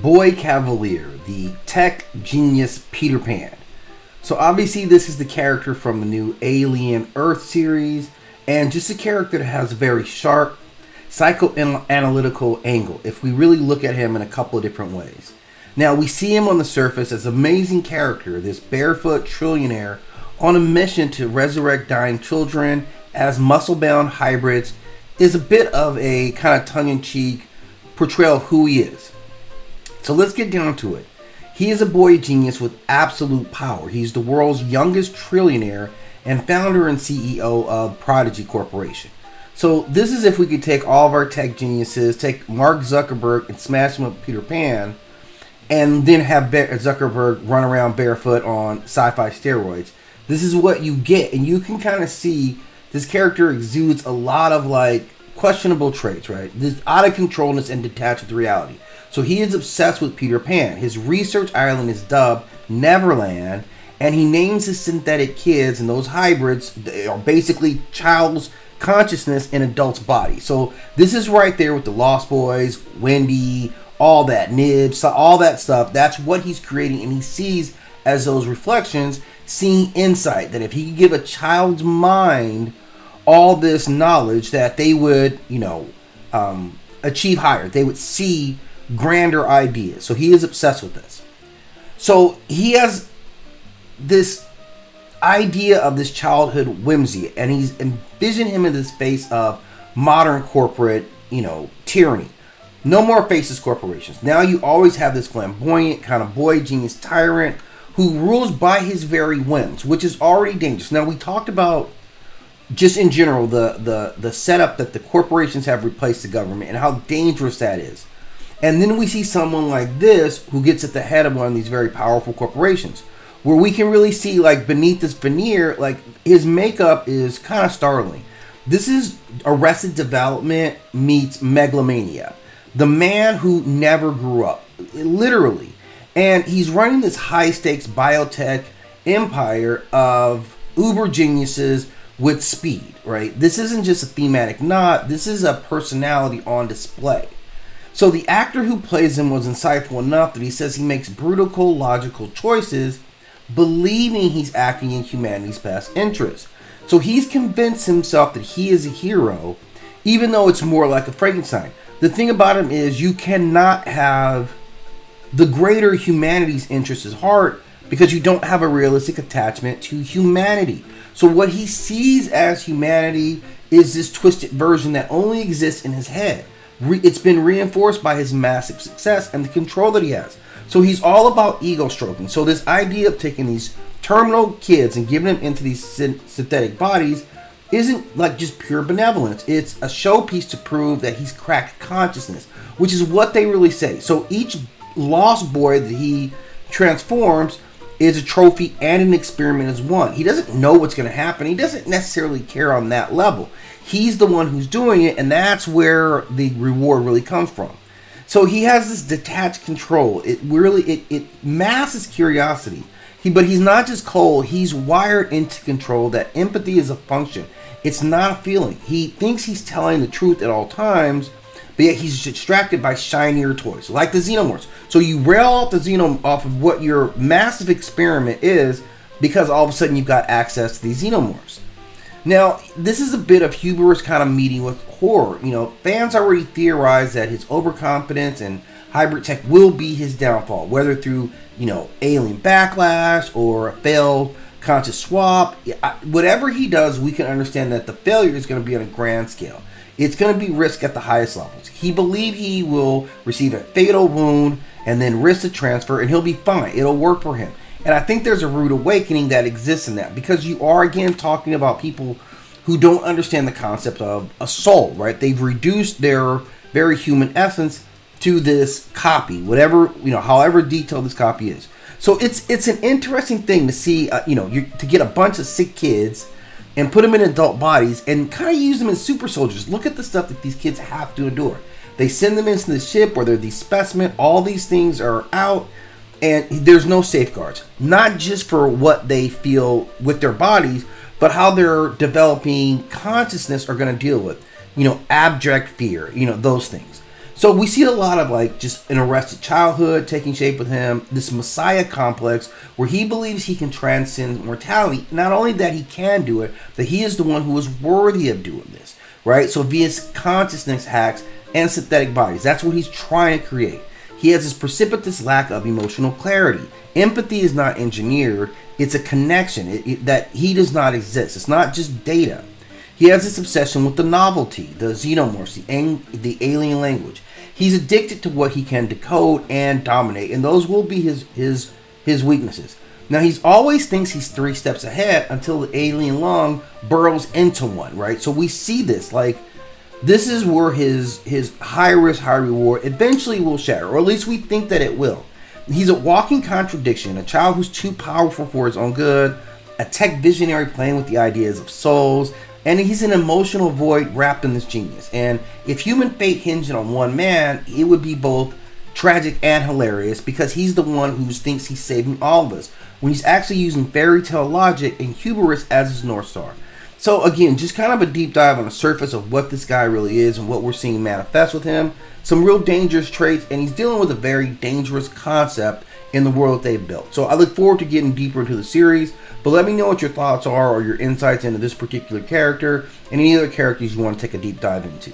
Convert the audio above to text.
Boy Kavalier, the tech genius Peter Pan. So obviously this is the character from the new Alien Earth series, and just a character that has a very sharp psychoanalytical angle if we really look at him in a couple of different ways. Now we see him on the surface as an amazing character, this Barefoot Trillionaire on a mission to resurrect dying children as muscle-bound hybrids, is a bit of a kind of tongue-in-cheek portrayal of who he is. So let's get down to it. He is a boy genius with absolute power. He's the world's youngest trillionaire and founder and CEO of Prodigy Corporation. So this is if we could take all of our tech geniuses, take Mark Zuckerberg and smash him with Peter Pan, and then have Zuckerberg run around barefoot on sci-fi steroids. This is what you get, and you can kind of see this character exudes a lot of like questionable traits, right? This out of controlness and detached with reality. So he is obsessed with Peter Pan. His research island is dubbed Neverland, and he names his synthetic kids, and those hybrids they are basically child's consciousness in adults' bodies. So this is right there with the Lost Boys, Wendy, all that, Nibs, all that stuff. That's what he's creating, and he sees as those reflections, seeing insight, that if he could give a child's mind all this knowledge, that they would, achieve higher. They would see grander ideas. So he is obsessed with this. So he has this idea of this childhood whimsy, and he's envisioned him in this face of modern corporate, tyranny. No more faceless corporations. Now you always have this flamboyant kind of boy genius tyrant who rules by his very whims, which is already dangerous. Now we talked about just in general the setup that the corporations have replaced the government and how dangerous that is. And then we see someone like this who gets at the head of one of these very powerful corporations, where we can really see, like, beneath this veneer, like, his makeup is kind of startling. This is Arrested Development meets megalomania. The man who never grew up, literally. And he's running this high-stakes biotech empire of uber geniuses with speed, right? This isn't just a thematic nod. This is a personality on display. So the actor who plays him was insightful enough that he says he makes brutal, logical choices, believing he's acting in humanity's best interest. So he's convinced himself that he is a hero, even though it's more like a Frankenstein. The thing about him is you cannot have the greater humanity's interest at heart because you don't have a realistic attachment to humanity. So what he sees as humanity is this twisted version that only exists in his head. It's been reinforced by his massive success and the control that he has. So he's all about ego stroking. So this idea of taking these terminal kids and giving them into these synthetic bodies isn't like just pure benevolence. It's a showpiece to prove that he's cracked consciousness, which is what they really say. So each lost boy that he transforms is a trophy and an experiment as one. He doesn't know what's going to happen. He doesn't necessarily care on that level. He's the one who's doing it, and that's where the reward really comes from. So he has this detached control. It masks curiosity. But he's not just cold. He's wired into control that empathy is a function. It's not a feeling. He thinks he's telling the truth at all times, but yet he's distracted by shinier toys, like the xenomorphs. So you rail off the xenomorph off of what your massive experiment is because all of a sudden you've got access to these xenomorphs. Now, this is a bit of hubris kind of meeting with horror. Fans already theorize that his overconfidence and hybrid tech will be his downfall, whether through, alien backlash or a failed conscious swap. Whatever he does, we can understand that the failure is going to be on a grand scale. It's going to be risk at the highest levels. He believes he will receive a fatal wound and then risk the transfer, and he'll be fine. It'll work for him. And I think there's a rude awakening that exists in that, because you are again talking about people who don't understand the concept of a soul, right? They've reduced their very human essence to this copy, whatever, however detailed this copy is. So it's an interesting thing to see, to get a bunch of sick kids and put them in adult bodies and kind of use them as super soldiers. Look at the stuff that these kids have to endure. They send them into the ship where they're these specimen. All these things are out. And there's no safeguards, not just for what they feel with their bodies, but how their developing consciousness are going to deal with, abject fear, those things. So we see a lot of like just an arrested childhood taking shape with him, this messiah complex where he believes he can transcend mortality. Not only that he can do it, that he is the one who is worthy of doing this, right? So via consciousness hacks and synthetic bodies, that's what he's trying to create. He has this precipitous lack of emotional clarity. Empathy is not engineered, it's a connection that he does not exist. It's not just data. He has this obsession with the novelty, the xenomorphs, the alien language. He's addicted to what he can decode and dominate, and those will be his weaknesses. Now, he's always thinks he's 3 steps ahead until the alien lung burrows into one, right? So we see this, like, this is where his high risk, high reward eventually will shatter, or at least we think that it will. He's a walking contradiction, a child who's too powerful for his own good, a tech visionary playing with the ideas of souls, and he's an emotional void wrapped in this genius. And if human fate hinged on one man, it would be both tragic and hilarious, because he's the one who thinks he's saving all of us, when he's actually using fairy tale logic and hubris as his North Star. So again, just kind of a deep dive on the surface of what this guy really is and what we're seeing manifest with him. Some real dangerous traits, and he's dealing with a very dangerous concept in the world that they've built. So I look forward to getting deeper into the series, but let me know what your thoughts are or your insights into this particular character and any other characters you want to take a deep dive into.